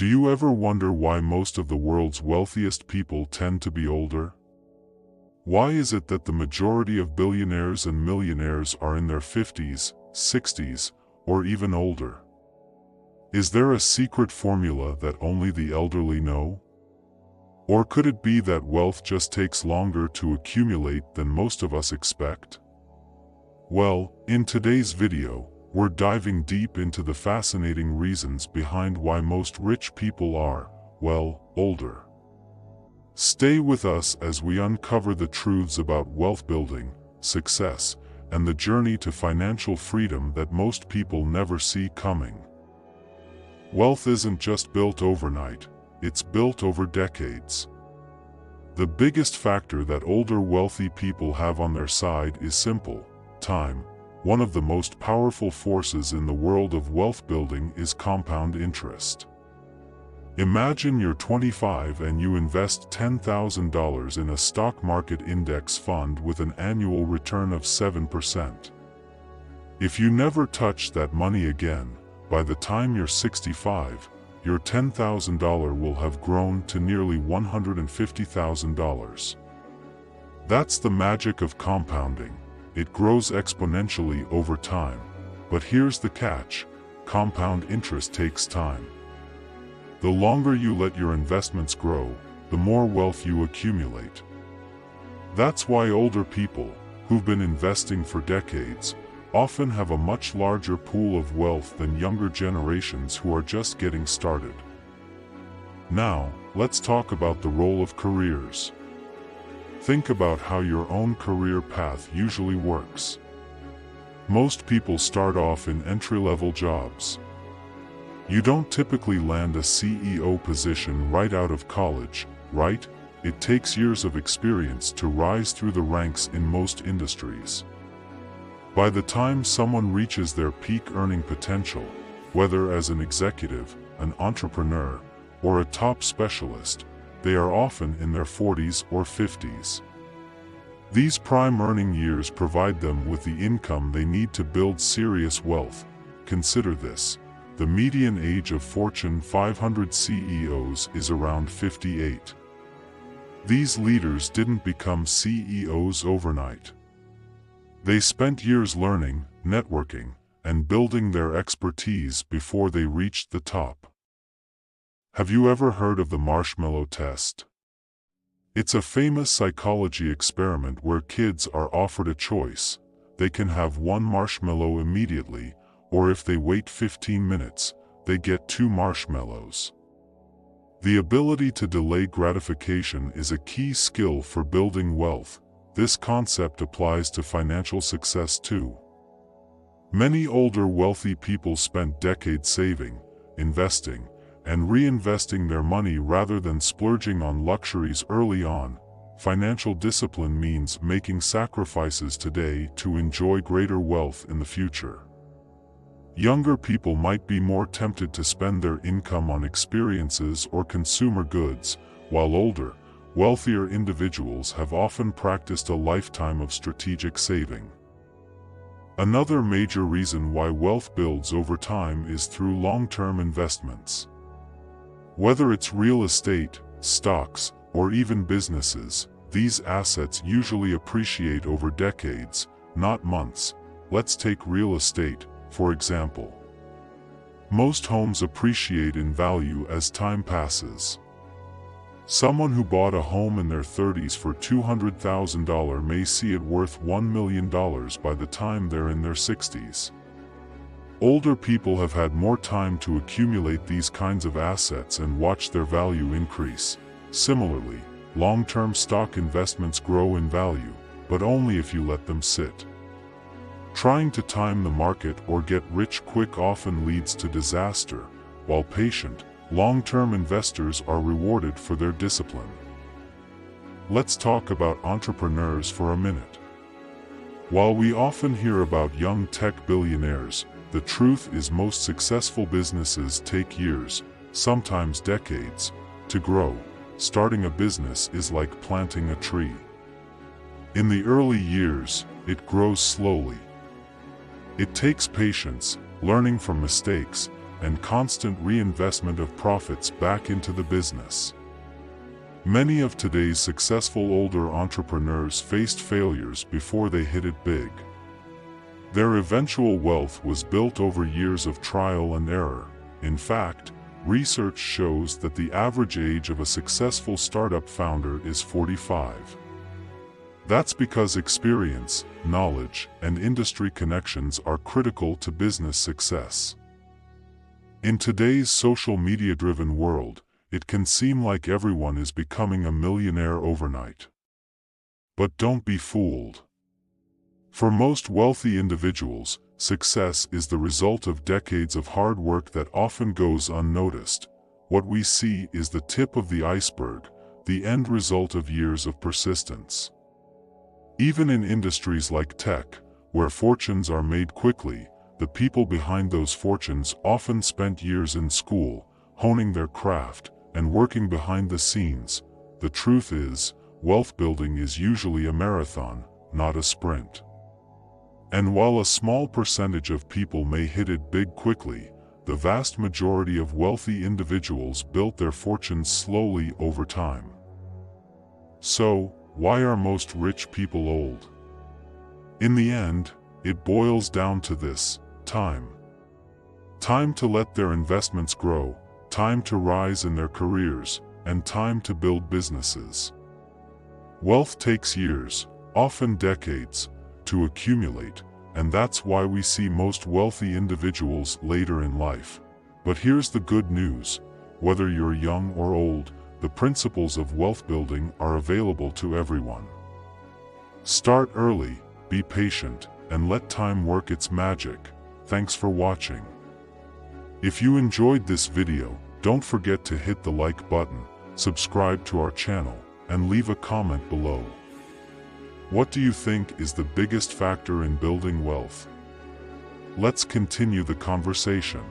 Do you ever wonder why most of the world's wealthiest people tend to be older? Why is it that the majority of billionaires and millionaires are in their 50s, 60s, or even older? Is there a secret formula that only the elderly know? Or could it be that wealth just takes longer to accumulate than most of us expect? Well, in today's video, we're diving deep into the fascinating reasons behind why most rich people are, well, older. Stay with us as we uncover the truths about wealth building, success, and the journey to financial freedom that most people never see coming. Wealth isn't just built overnight, it's built over decades. The biggest factor that older wealthy people have on their side is simple: time. One of the most powerful forces in the world of wealth building is compound interest. Imagine you're 25 and you invest $10,000 in a stock market index fund with an annual return of 7%. If you never touch that money again, by the time you're 65, your $10,000 will have grown to nearly $150,000. That's the magic of compounding. It grows exponentially over time. But here's the catch: compound interest takes time. The longer you let your investments grow, the more wealth you accumulate. That's why older people, who've been investing for decades, often have a much larger pool of wealth than younger generations who are just getting started. Now, let's talk about the role of careers. Think about how your own career path usually works. Most people start off in entry-level jobs. You don't typically land a CEO position right out of college, right? It takes years of experience to rise through the ranks in most industries. By the time someone reaches their peak earning potential, whether as an executive, an entrepreneur, or a top specialist, they are often in their 40s or 50s. These prime earning years provide them with the income they need to build serious wealth. Consider this: the median age of Fortune 500 CEOs is around 58. These leaders didn't become CEOs overnight. They spent years learning, networking, and building their expertise before they reached the top. Have you ever heard of the marshmallow test? It's a famous psychology experiment where kids are offered a choice. They can have one marshmallow immediately, or if they wait 15 minutes, they get 2 marshmallows. The ability to delay gratification is a key skill for building wealth. This concept applies to financial success too. Many older wealthy people spent decades saving, investing, and reinvesting their money rather than splurging on luxuries early on. Financial discipline means making sacrifices today to enjoy greater wealth in the future. Younger people might be more tempted to spend their income on experiences or consumer goods, while older, wealthier individuals have often practiced a lifetime of strategic saving. Another major reason why wealth builds over time is through long-term investments. Whether it's real estate, stocks, or even businesses, these assets usually appreciate over decades, not months. Let's take real estate, for example. Most homes appreciate in value as time passes. Someone who bought a home in their 30s for $200,000 may see it worth $1 million by the time they're in their 60s. Older people have had more time to accumulate these kinds of assets and watch their value increase. Similarly, long-term stock investments grow in value, but only if you let them sit. Trying to time the market or get rich quick often leads to disaster, while patient, long-term investors are rewarded for their discipline. Let's talk about entrepreneurs for a minute. While we often hear about young tech billionaires, the truth is most successful businesses take years, sometimes decades, to grow. Starting a business is like planting a tree. In the early years, it grows slowly. It takes patience, learning from mistakes, and constant reinvestment of profits back into the business. Many of today's successful older entrepreneurs faced failures before they hit it big. Their eventual wealth was built over years of trial and error. In fact, research shows that the average age of a successful startup founder is 45. That's because experience, knowledge, and industry connections are critical to business success. In today's social media-driven world, it can seem like everyone is becoming a millionaire overnight. But don't be fooled. For most wealthy individuals, success is the result of decades of hard work that often goes unnoticed. What we see is the tip of the iceberg, the end result of years of persistence. Even in industries like tech, where fortunes are made quickly, the people behind those fortunes often spent years in school, honing their craft, and working behind the scenes. The truth is, wealth building is usually a marathon, not a sprint. And while a small percentage of people may hit it big quickly, the vast majority of wealthy individuals built their fortunes slowly over time. So, why are most rich people old? In the end, it boils down to this: time. Time to let their investments grow, time to rise in their careers, and time to build businesses. Wealth takes years, often decades, to accumulate, and that's why we see most wealthy individuals later in life. But here's the good news: whether you're young or old, the principles of wealth building are available to everyone. Start early, be patient, and let time work its magic. Thanks for watching. If you enjoyed this video, don't forget to hit the like button, subscribe to our channel, and leave a comment below. What do you think is the biggest factor in building wealth? Let's continue the conversation.